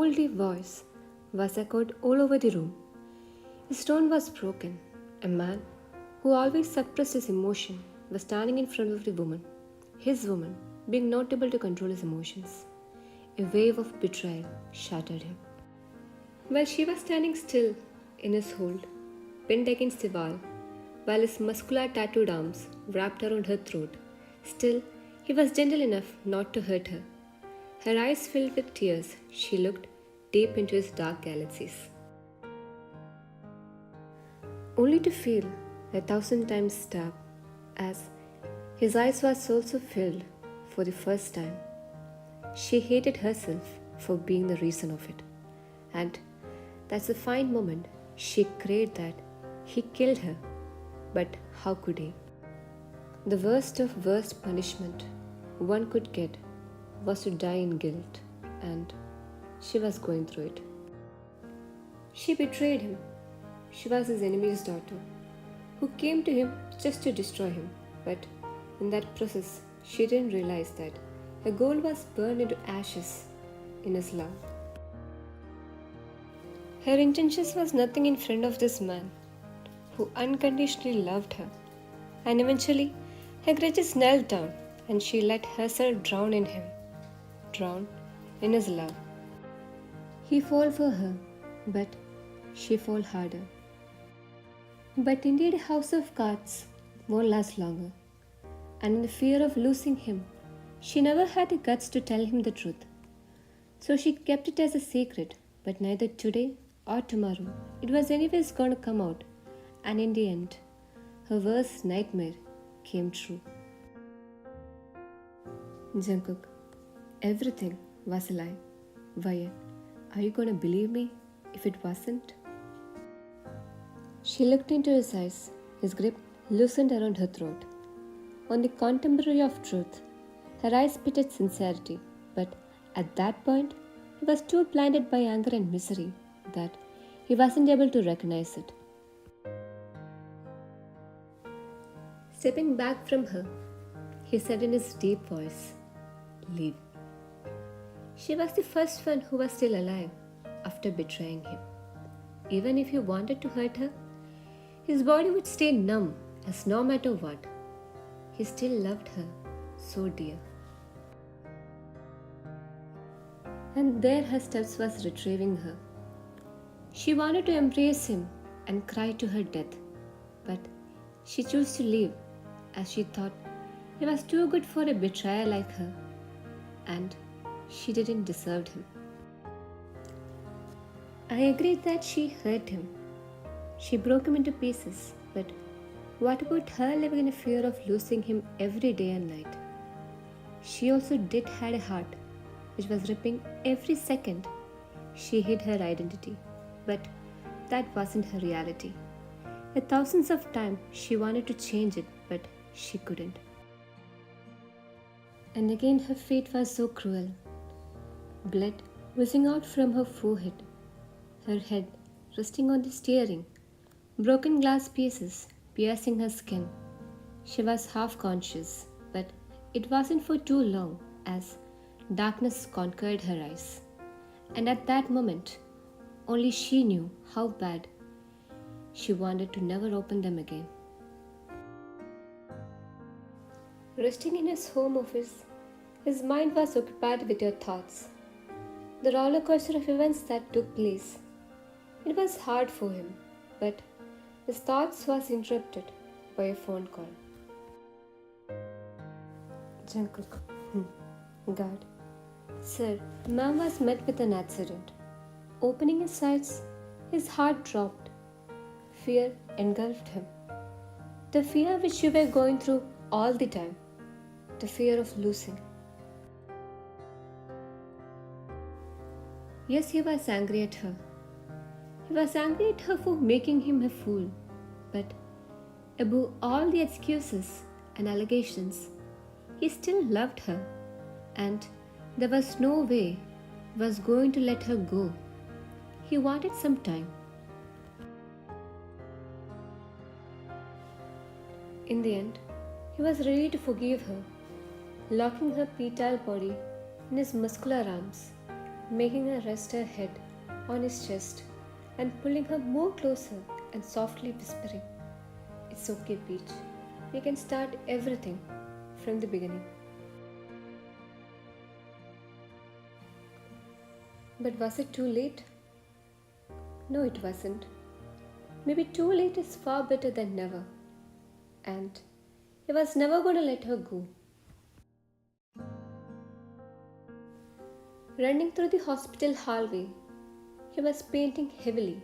cold, deep voice was echoed all over the room. His tone was broken. A man who always suppressed his emotion was standing in front of the woman, his woman, being not able to control his emotions. A wave of betrayal shattered him. While she was standing still in his hold, pinned against the wall, while his muscular tattooed arms wrapped around her throat, still he was gentle enough not to hurt her. Her eyes filled with tears, she looked deep into his dark galaxies. Only to feel 1,000 times stab as his eyes was also filled for the first time. She hated herself for being the reason of it. And that's the fine moment she craved that he killed her. But how could he? The worst of worst punishment one could get was to die in guilt, and she was going through it. She betrayed him. She was his enemy's daughter, who came to him just to destroy him. But in that process, she didn't realize that her gold was burned into ashes in his love. Her intentions was nothing in front of this man, who unconditionally loved her. And eventually, her grudges knelt down and she let herself drown in him, drown in his love. He fall for her, but she fall harder. But indeed, House of Cards won't last longer, and in the fear of losing him, she never had the guts to tell him the truth. So she kept it as a secret, but neither today or tomorrow it was anyways going to come out, and in the end, her worst nightmare came true. Jungkook, everything was a lie. Why? Are you going to believe me if it wasn't? She looked into his eyes, his grip loosened around her throat. On the contemporary of truth, her eyes spitted sincerity, but at that point, he was too blinded by anger and misery that he wasn't able to recognize it. Stepping back from her, he said in his deep voice, "Leave." She was the first one who was still alive after betraying him. Even if he wanted to hurt her, his body would stay numb as no matter what, he still loved her so dear. And there her steps was retrieving her. She wanted to embrace him and cry to her death, but she chose to leave as she thought he was too good for a betrayer like her, and she didn't deserve him. I agreed that she hurt him. She broke him into pieces, but what about her living in a fear of losing him every day and night? She also did had a heart which was ripping every second. She hid her identity, but that wasn't her reality. Thousands of times she wanted to change it, but she couldn't. And again her fate was so cruel. Blood oozing out from her forehead, her head resting on the steering, broken glass pieces piercing her skin. She was half conscious, but it wasn't for too long as darkness conquered her eyes. And at that moment, only she knew how bad she wanted to never open them again. Resting in his home office, his mind was occupied with her thoughts. The roller coaster of events that took place. It was hard for him, but his thoughts was interrupted by a phone call. Jungkook. God. Sir, ma'am was met with an accident. Opening his eyes, his heart dropped. Fear engulfed him. The fear which you were going through all the time. The fear of losing. Yes, he was angry at her. He was angry at her for making him a fool. But above all the excuses and allegations, he still loved her, and there was no way he was going to let her go. He wanted some time. In the end, he was ready to forgive her, locking her petile body in his muscular arms. making her rest her head on his chest and pulling her more closer and softly whispering, "It's okay, Peach. We can start everything from the beginning." But was it too late? No, it wasn't. Maybe too late is far better than never. And he was never going to let her go. Running through the hospital hallway, he was panting heavily,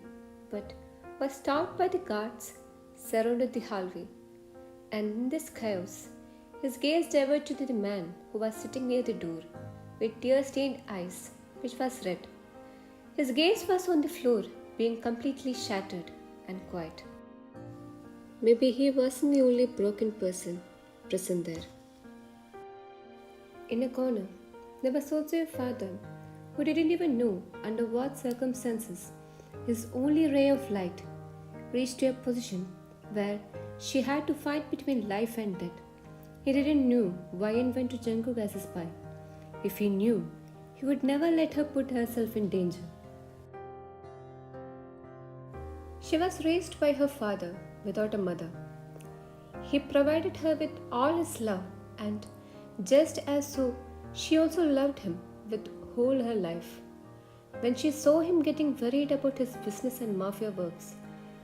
but was stopped by the guards surrounded the hallway. And in this chaos, his gaze diverted to the man who was sitting near the door with tear-stained eyes, which was red. His gaze was on the floor, being completely shattered and quiet. Maybe he wasn't the only broken person present there. In a corner, there was also a father who didn't even know under what circumstances his only ray of light reached to a position where she had to fight between life and death. He didn't know why and went to Jungkook as a spy. If he knew, he would never let her put herself in danger. She was raised by her father without a mother. He provided her with all his love, and just as so, she also loved him with whole her life. When she saw him getting worried about his business and mafia works,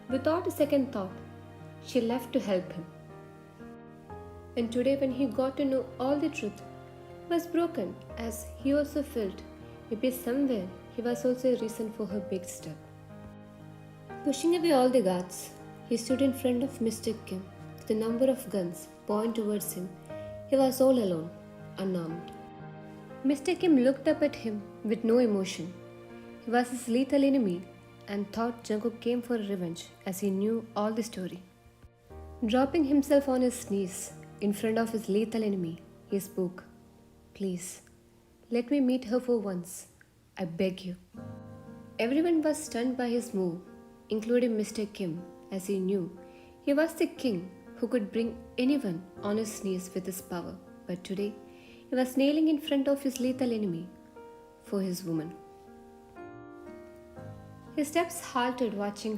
without a second thought, she left to help him. And today, when he got to know all the truth, he was broken, as he also felt maybe somewhere he was also a reason for her big step. Pushing away all the guards, he stood in front of Mr. Kim with a number of guns pointed towards him. He was all alone, unarmed. Mr. Kim looked up at him with no emotion. He was his lethal enemy and thought Jungkook came for revenge as he knew all the story. Dropping himself on his knees in front of his lethal enemy, he spoke, "Please, let me meet her for once. I beg you." Everyone was stunned by his move, including Mr. Kim, as he knew he was the king who could bring anyone on his knees with his power. But today, he was kneeling in front of his lethal enemy for his woman. His steps halted watching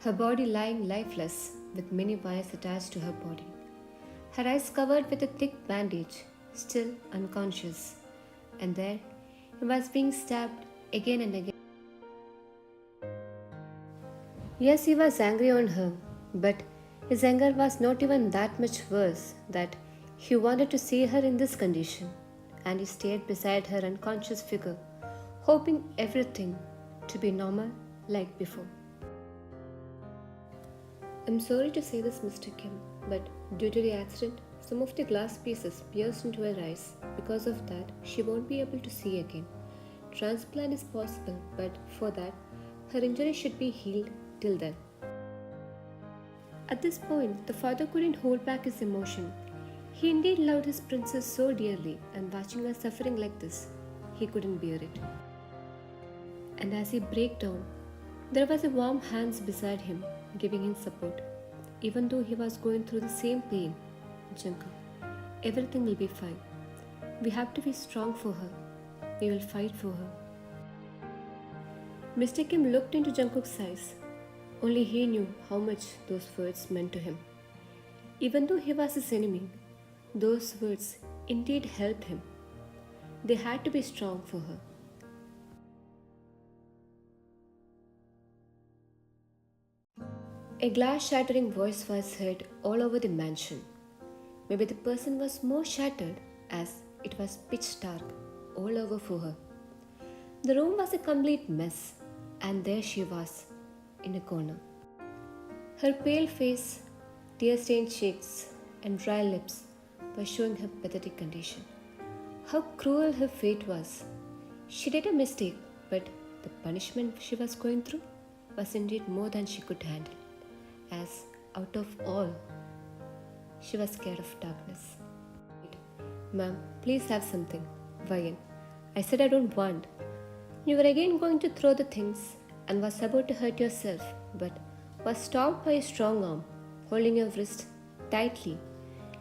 her body lying lifeless with many wires attached to her body, her eyes covered with a thick bandage, still unconscious. And there he was being stabbed again and again. Yes, he was angry on her, but his anger was not even that much worse that he wanted to see her in this condition, and he stayed beside her unconscious figure, hoping everything to be normal like before. "I'm sorry to say this, Mr. Kim, but due to the accident, some of the glass pieces pierced into her eyes. Because of that, she won't be able to see again. Transplant is possible, but for that, her injury should be healed till then." At this point, the father couldn't hold back his emotion. He indeed loved his princess so dearly, and watching her suffering like this, he couldn't bear it. And as he broke down, there was a warm hand beside him, giving him support. Even though he was going through the same pain, "Jungkook, everything will be fine. We have to be strong for her. We will fight for her." Mr. Kim looked into Jungkook's eyes. Only he knew how much those words meant to him. Even though he was his enemy, those words indeed helped him. They had to be strong for her. A glass-shattering voice was heard all over the mansion. Maybe the person was more shattered as it was pitch dark all over for her. The room was a complete mess, and there she was, in a corner. Her pale face, tear-stained cheeks, and dry lips were showing her pathetic condition. How cruel her fate was. She did a mistake, but the punishment she was going through was indeed more than she could handle, as out of all, she was scared of darkness. "Ma'am, please have something." "Why? I said I don't want." "You were again going to throw the things and was about to hurt yourself, but was stopped by a strong arm, holding your wrist tightly.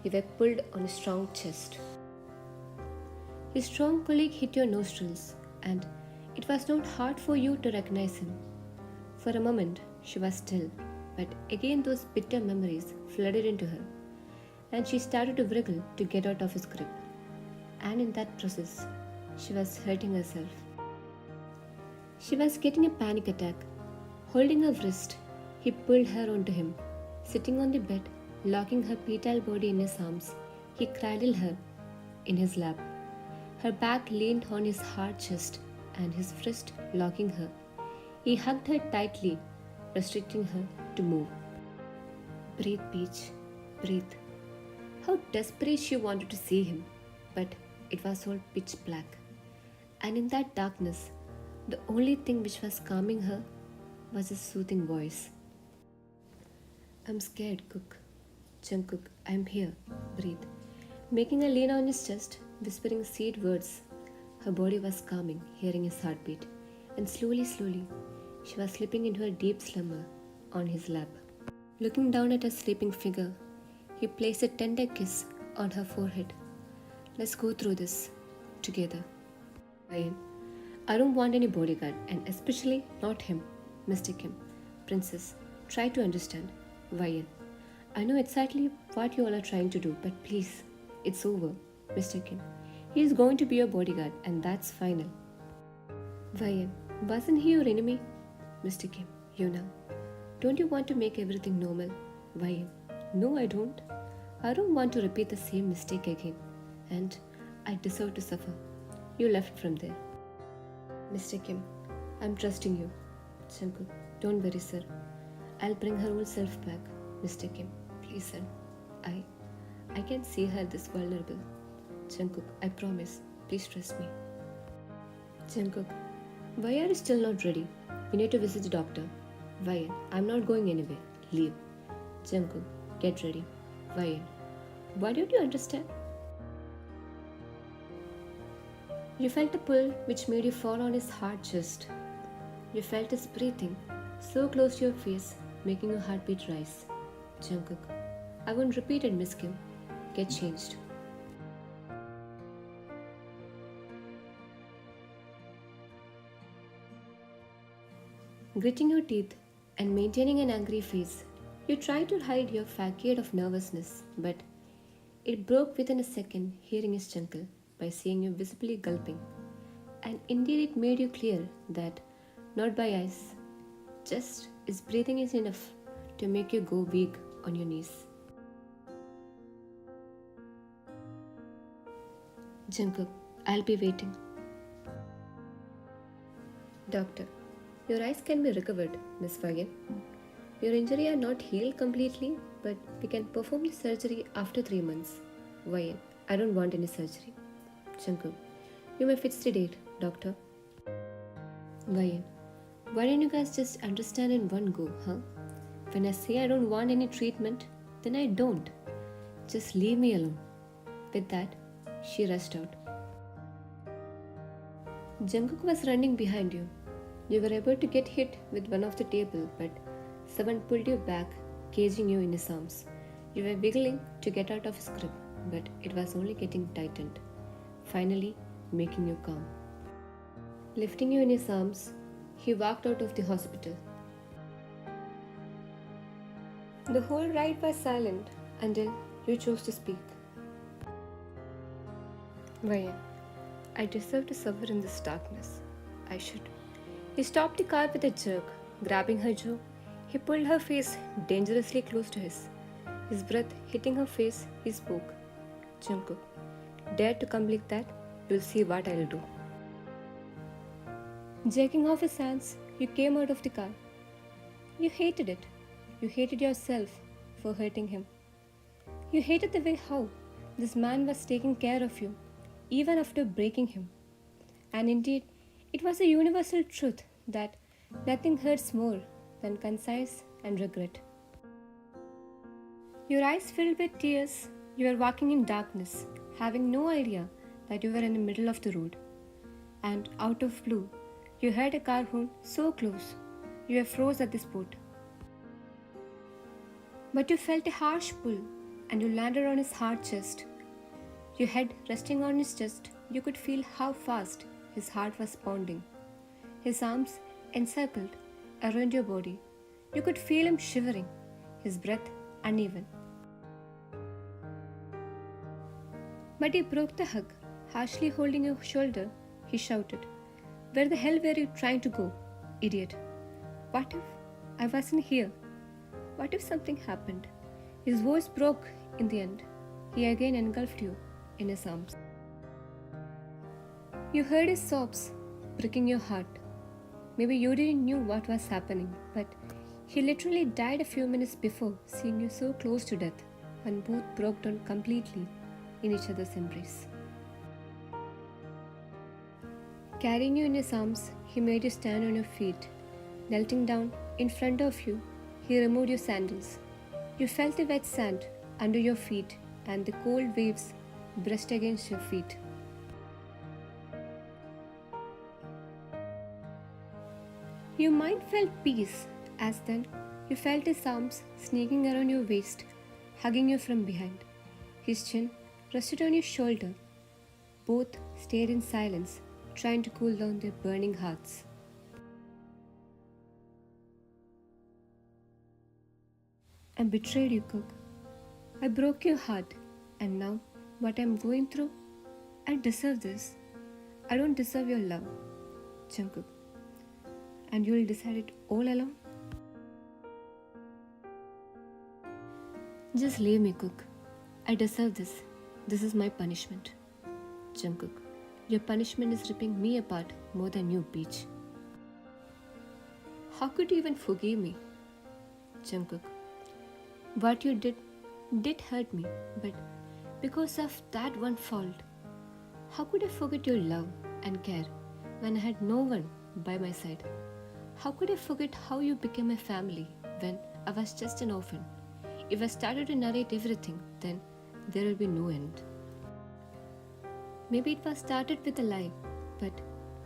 You were pulled on a strong chest. His strong colleague hit your nostrils, and It was not hard for you to recognize him. For a moment, she was still, but again those bitter memories flooded into her, and she started to wriggle to get out of his grip. And in that process, she was hurting herself. She was getting a panic attack. Holding her wrist, he pulled her onto him. Sitting on the bed, locking her petite body in his arms, he cradled her in his lap. Her back leaned on his hard chest and his wrist locking her. He hugged her tightly, restricting her to move. Breathe, Peach, breathe. How desperate she wanted to see him, but it was all pitch black. And in that darkness, the only thing which was calming her was his soothing voice. I'm scared, Cook. Jungkook, I'm here. Breathe. Making her lean on his chest, whispering sweet words. Her body was calming, hearing his heartbeat. And slowly, she was slipping into a deep slumber on his lap. Looking down at her sleeping figure, he placed a tender kiss on her forehead. Let's go through this together. I don't want any bodyguard, and especially not him. Mr. Kim. Princess, try to understand. Vayan. I know exactly what you all are trying to do, but please, it's over, Mr. Kim. He is going to be your bodyguard, and that's final. Vayan, wasn't he your enemy? Mr. Kim, you know. Don't you want to make everything normal? Vayan, no, I don't. I don't want to repeat the same mistake again, and I deserve to suffer. You left from there. Mr. Kim, I'm trusting you. Jungkook, don't worry, sir. I'll bring her old self back. Mr. Kim, please, sir. I can't see her this vulnerable. Jungkook, I promise. Please trust me. Jungkook, why are you still not ready? You need to visit the doctor. Vayan, I'm not going anywhere. Leave. Jungkook, get ready. Vayan, why don't you understand? You felt a pull which made you fall on his hard chest. You felt his breathing so close to your face, making your heartbeat rise. Jungkook, I won't repeat it, Miss Kim. Get changed. Gritting your teeth and maintaining an angry face, you tried to hide your facade of nervousness, but it broke within a second, hearing his chuckle by seeing you visibly gulping. And indeed, it made you clear that not by ice, just his breathing is enough to make you go weak on your knees. Jungkook, I'll be waiting. Doctor, your eyes can be recovered, Miss Vagan. Your injury are not healed completely, but we can perform the surgery after 3 months. Vagan, I don't want any surgery. Jungkook, you may fix the date, doctor. Vagan, why don't you guys just understand in one go, huh? When I say I don't want any treatment, then I don't. Just leave me alone. With that, she rushed out. Jungkook was running behind you. You were able to get hit with one of the table, but someone pulled you back, caging you in his arms. You were wiggling to get out of his grip, but it was only getting tightened, finally making you calm. Lifting you in his arms, he walked out of the hospital. The whole ride was silent until you chose to speak. Vayan, I deserve to suffer in this darkness. I should. He stopped the car with a jerk. Grabbing her jaw, he pulled her face dangerously close to his. His breath hitting her face, he spoke. Jungkook, dare to come like that? You'll see what I'll do. Jerking off his hands, you came out of the car. You hated it. You hated yourself for hurting him. You hated the way how this man was taking care of you, even after breaking him. And indeed, it was a universal truth that nothing hurts more than concise and regret. Your eyes filled with tears, you were walking in darkness, having no idea that you were in the middle of the road. And out of blue, you heard a car horn so close, you were froze at the spot. But you felt a harsh pull and you landed on his hard chest. Your head resting on his chest, you could feel how fast his heart was pounding. his arms encircled around your body. You could feel him shivering, his breath uneven. But he broke the hug. Harshly holding your shoulder, he shouted, "Where the hell were you trying to go, idiot? What if I wasn't here? What if something happened?" His voice broke in the end. He again engulfed you in his arms. You heard his sobs breaking your heart. Maybe you didn't know what was happening, but he literally died a few minutes before seeing you so close to death, and both broke down completely in each other's embrace. Carrying you in his arms, he made you stand on your feet. Knelting down in front of you, he removed your sandals. You felt the wet sand under your feet and the cold waves brushed against your feet. Your mind felt peace as then you felt his arms sneaking around your waist, hugging you from behind. His chin rested on your shoulder. Both stayed in silence, trying to cool down their burning hearts. I betrayed you, Cook. I broke your heart, and now what I'm going through, I deserve this. I don't deserve your love, Jungkook. And you'll decide it all alone? Just leave me, Cook. I deserve this. This is my punishment. Jungkook, your punishment is ripping me apart more than you, Peach. How could you even forgive me? Jungkook, what you did hurt me, but because of that one fault, how could I forget your love and care when I had no one by my side? How could I forget how you became my family when I was just an orphan? If I started to narrate everything, then there will be no end. Maybe it was started with a lie, but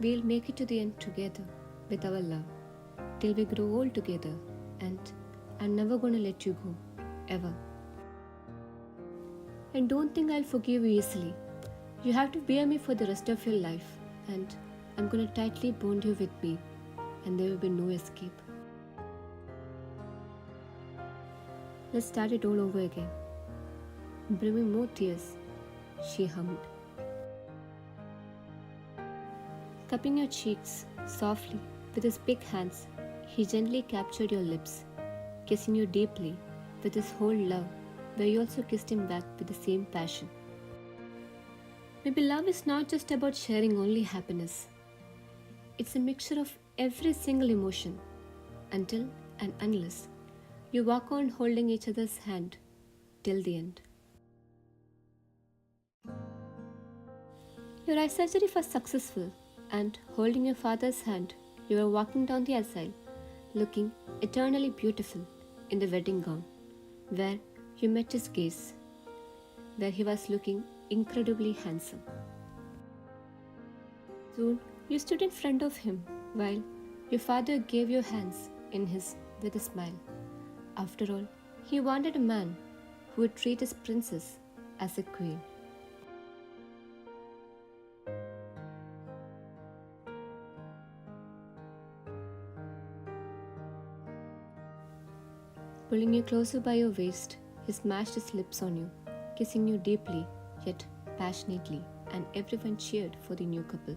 we'll make it to the end together with our love, till we grow old together, and I'm never gonna let you go, ever. And don't think I'll forgive you easily. You have to bear me for the rest of your life, and I'm gonna tightly bond you with me, and there will be no escape. Let's start it all over again. Bring me more tears, she hummed. Cupping your cheeks softly with his big hands, he gently captured your lips, kissing you deeply with his whole love, where you also kissed him back with the same passion. Maybe love is not just about sharing only happiness. It's a mixture of every single emotion, until and unless you walk on holding each other's hand till the end. Your eye surgery was successful, and holding your father's hand, you were walking down the aisle, looking eternally beautiful in the wedding gown, where you met his gaze, where he was looking incredibly handsome. Soon, you stood in front of him while your father gave your hands in his with a smile. After all, he wanted a man who would treat his princess as a queen. Pulling you closer by your waist, he smashed his lips on you, kissing you deeply yet passionately, and everyone cheered for the new couple.